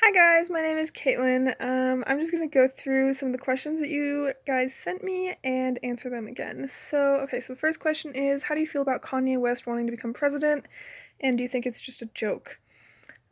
Hi guys, my name is Caitlin. I'm just gonna go through some of the questions that you guys sent me and answer them again. So the first question is, how do you feel about Kanye West wanting to become president, and do you think it's just a joke?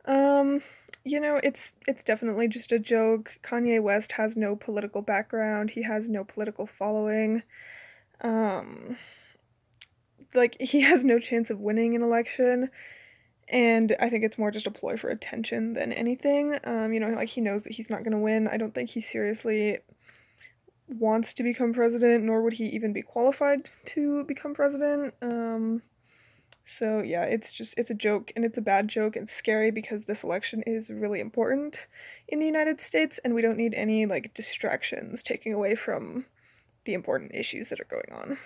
Um, it's definitely just a joke. Kanye West has no political background. He has no political following. Um, he has no chance of winning an election. And I think it's more just a ploy for attention than anything. He knows that he's not going to win. I don't think he seriously wants to become president, nor would he even be qualified to become president. So yeah, it's a joke and it's a bad joke. It's scary because this election is really important in the United States and we don't need any like distractions taking away from the important issues that are going on.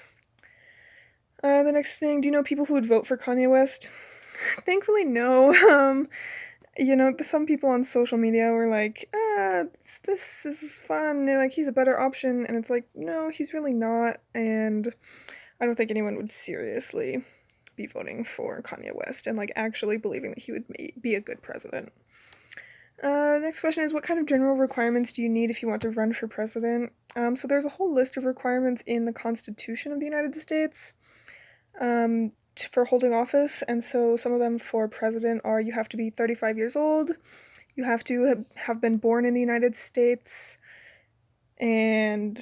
The next thing, do you know people who would vote for Kanye West? Thankfully, no. Some people on social media were like, this is fun. Like, he's a better option. And it's like, no, he's really not. And I don't think anyone would seriously be voting for Kanye West and, like, actually believing that he would be a good president. Next question is, what kind of general requirements do you need if you want to run for president? So there's a whole list of requirements in the Constitution of the United States. For holding office, and so some of them for president are you have to be 35 years old, you have to have been born in the United States, and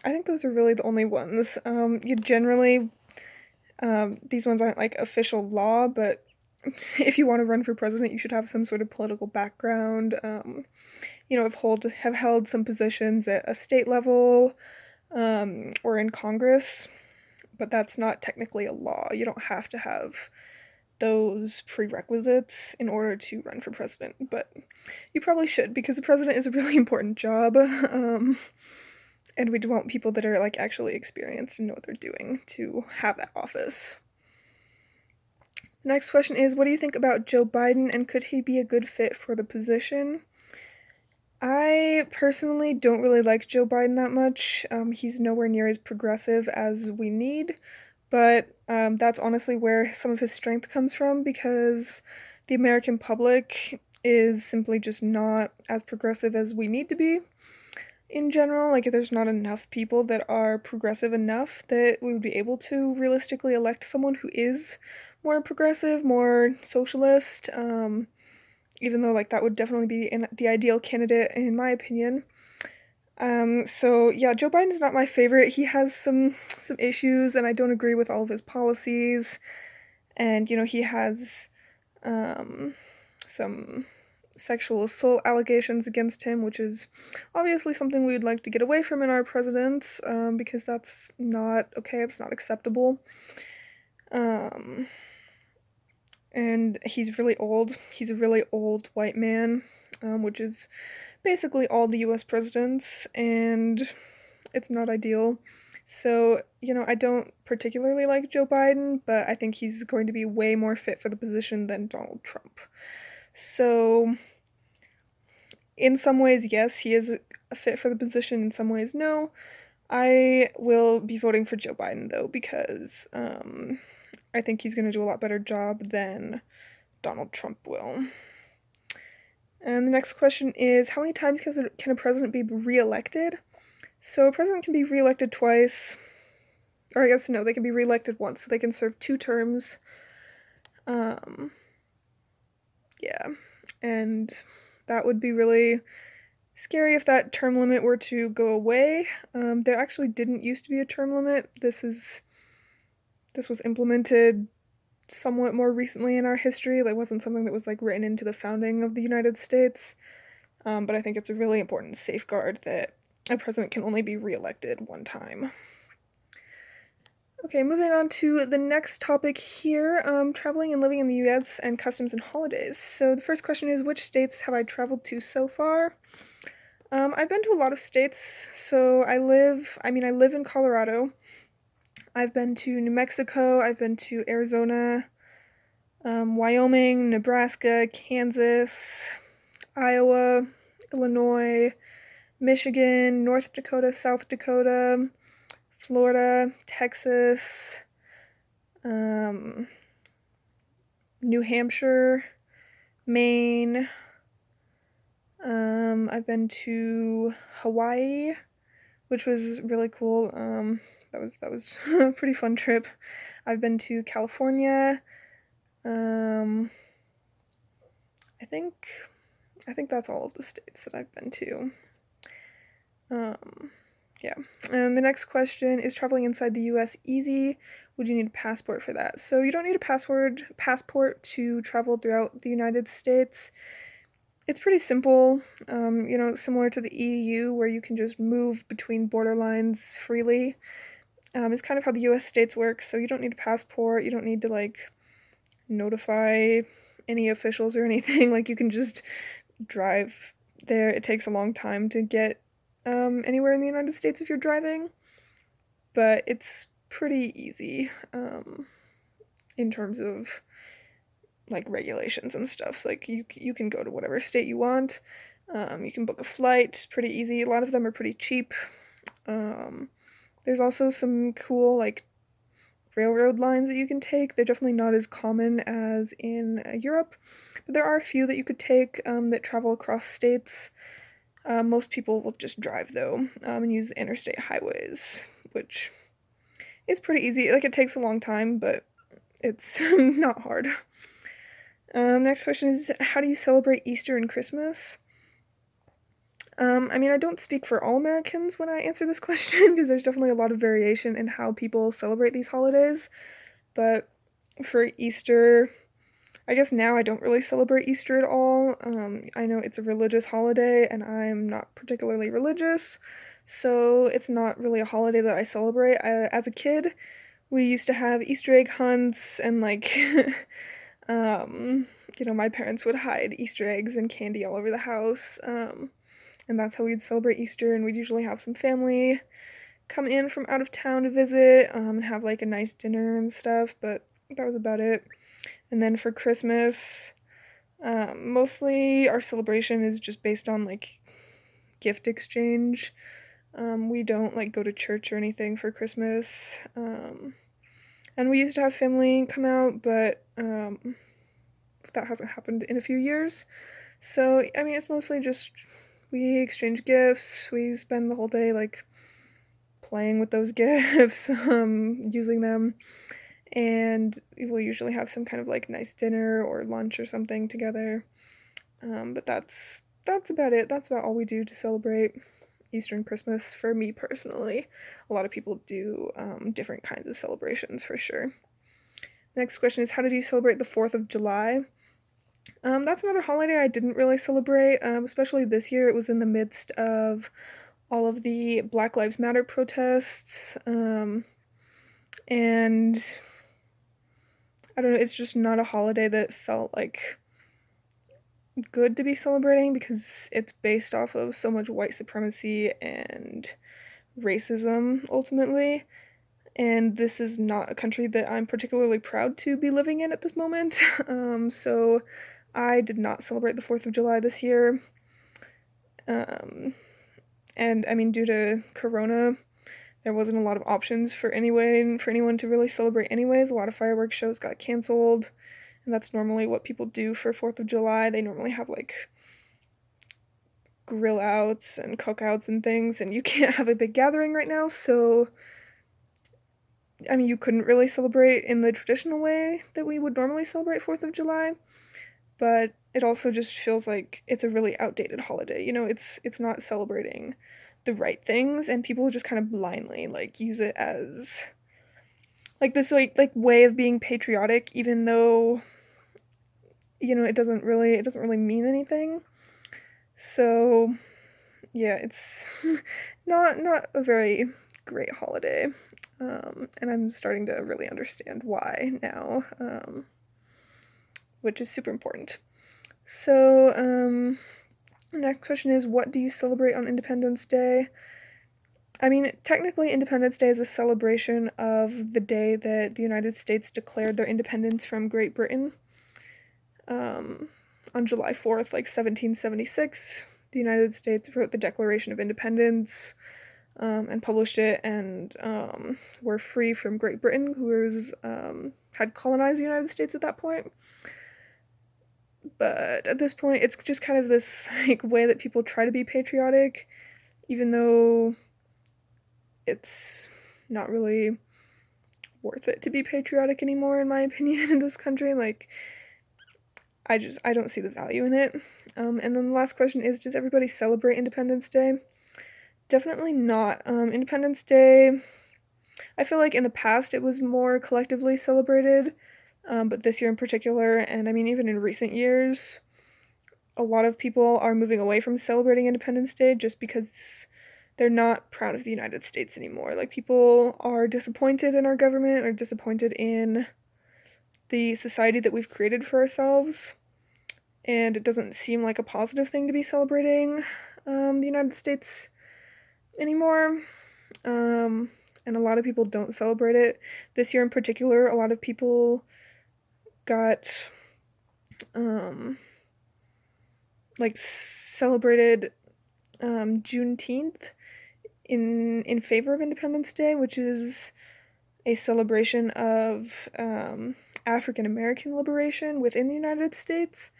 I think those are really the only ones. You generally, these ones aren't like official law, but if you want to run for president, you should have some sort of political background. Have held some positions at a state level, or in Congress, but that's not technically a law. You don't have to have those prerequisites in order to run for president, but you probably should because the president is a really important job. And we want people that are like actually experienced and know what they're doing to have that office. The next question is, what do you think about Joe Biden and could he be a good fit for the position? I personally don't really like Joe Biden that much. He's nowhere near as progressive as we need, but that's honestly where some of his strength comes from because the American public is simply just not as progressive as we need to be in general. Like, there's not enough people that are progressive enough that we would be able to realistically elect someone who is more progressive, more socialist. Even though like that would definitely be the ideal candidate in my opinion. So yeah, Joe Biden's not my favorite. He has some issues, and I don't agree with all of his policies. And he has some sexual assault allegations against him, which is obviously something we would like to get away from in our presidents, because that's not okay. It's not acceptable. Um, and he's really old. He's a really old white man, which is basically all the US presidents, and it's not ideal. So, I don't particularly like Joe Biden, but I think he's going to be way more fit for the position than Donald Trump. So, in some ways, yes, he is a fit for the position, in some ways, no. I will be voting for Joe Biden, though, because I think he's going to do a lot better job than Donald Trump will. And the next question is, how many times can a president be reelected? So a president can be reelected twice, or I guess no, they can be reelected once, so they can serve 2 terms. Um, yeah, and that would be really scary if that term limit were to go away. There actually didn't used to be a term limit. This was implemented somewhat more recently in our history. That wasn't something that was like written into the founding of the United States. But I think it's a really important safeguard that a president can only be reelected one time. Okay, moving on to the next topic here, traveling and living in the US and customs and holidays. So the first question is, which states have I traveled to so far? I've been to a lot of states. So I live in Colorado. I've been to New Mexico, I've been to Arizona, Wyoming, Nebraska, Kansas, Iowa, Illinois, Michigan, North Dakota, South Dakota, Florida, Texas, um, New Hampshire, Maine, I've been to Hawaii, which was really cool. That was a pretty fun trip. I've been to California. Um, I think I think that's all of the states that I've been to. Um, yeah. And the next question is traveling inside the US easy? Would you need a passport for that? So you don't need a passport to travel throughout the United States. It's pretty simple, similar to the EU where you can just move between border lines freely. It's kind of how the US states work, so you don't need a passport, you don't need to like notify any officials or anything. Like you can just drive there. It takes a long time to get anywhere in the United States if you're driving, but it's pretty easy in terms of like regulations and stuff. So like you can go to whatever state you want. You can book a flight pretty easy. A lot of them are pretty cheap. Um, there's also some cool like railroad lines that you can take. They're definitely not as common as in Europe, but there are a few that you could take that travel across states. Most people will just drive though and use the interstate highways, which is pretty easy. Like it takes a long time, but it's not hard. Next question is how do you celebrate Easter and Christmas? I don't speak for all Americans when I answer this question because there's definitely a lot of variation in how people celebrate these holidays. But for Easter, I guess now I don't really celebrate Easter at all. I know it's a religious holiday and I'm not particularly religious, so it's not really a holiday that I celebrate. As a kid, we used to have Easter egg hunts and like, my parents would hide Easter eggs and candy all over the house. And that's how we'd celebrate Easter, and we'd usually have some family come in from out of town to visit, and have like a nice dinner and stuff, but that was about it. And then for Christmas, mostly our celebration is just based on like gift exchange. We don't like go to church or anything for Christmas. And we used to have family come out, but that hasn't happened in a few years. So, it's mostly just we exchange gifts, we spend the whole day like playing with those gifts, using them, and we'll usually have some kind of like nice dinner or lunch or something together. But that's about it. That's about all we do to celebrate Easter and Christmas for me personally. A lot of people do different kinds of celebrations for sure. Next question is how did you celebrate the 4th of July? That's another holiday I didn't really celebrate, especially this year. It was in the midst of all of the Black Lives Matter protests, and I don't know, it's just not a holiday that felt like good to be celebrating because it's based off of so much white supremacy and racism ultimately. And this is not a country that I'm particularly proud to be living in at this moment. So I did not celebrate the 4th of July this year. And due to Corona, there wasn't a lot of options for anyone to really celebrate anyways. A lot of fireworks shows got canceled, and that's normally what people do for 4th of July. They normally have like grill outs and cookouts and things, and you can't have a big gathering right now, so you couldn't really celebrate in the traditional way that we would normally celebrate 4th of July, but it also just feels like it's a really outdated holiday. It's not celebrating the right things, and people just kind of blindly like use it as like this like way of being patriotic, even though it doesn't really mean anything. So yeah, it's not a very great holiday. And I'm starting to really understand why now, which is super important. So, the next question is what do you celebrate on Independence Day? Technically, Independence Day is a celebration of the day that the United States declared their independence from Great Britain. On July 4th, like 1776, the United States wrote the Declaration of Independence and published it, and were free from Great Britain, who had colonized the United States at that point. But at this point, it's just kind of this like way that people try to be patriotic, even though it's not really worth it to be patriotic anymore, in my opinion, in this country. Like, I don't see the value in it. And then the last question is, does everybody celebrate Independence Day? Definitely not. Independence Day, I feel like in the past it was more collectively celebrated, but this year in particular, and I mean even in recent years, a lot of people are moving away from celebrating Independence Day just because they're not proud of the United States anymore. Like, people are disappointed in our government or disappointed in the society that we've created for ourselves, and it doesn't seem like a positive thing to be celebrating the United States anymore. Um, and a lot of people don't celebrate it. This year in particular, a lot of people got like celebrated Juneteenth in favor of Independence Day, which is a celebration of African American liberation within the United States,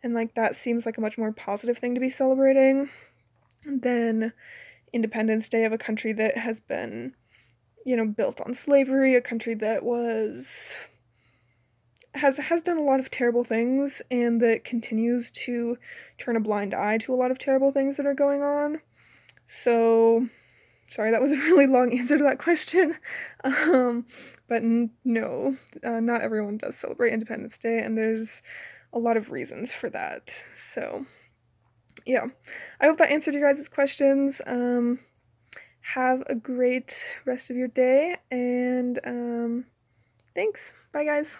and like that seems like a much more positive thing to be celebrating than Independence Day of a country that has been, built on slavery, a country that has done a lot of terrible things and that continues to turn a blind eye to a lot of terrible things that are going on. So, sorry, that was a really long answer to that question. But no, not everyone does celebrate Independence Day, and there's a lot of reasons for that. So, yeah, I hope that answered your guys' questions. Have a great rest of your day, and thanks. Bye, guys.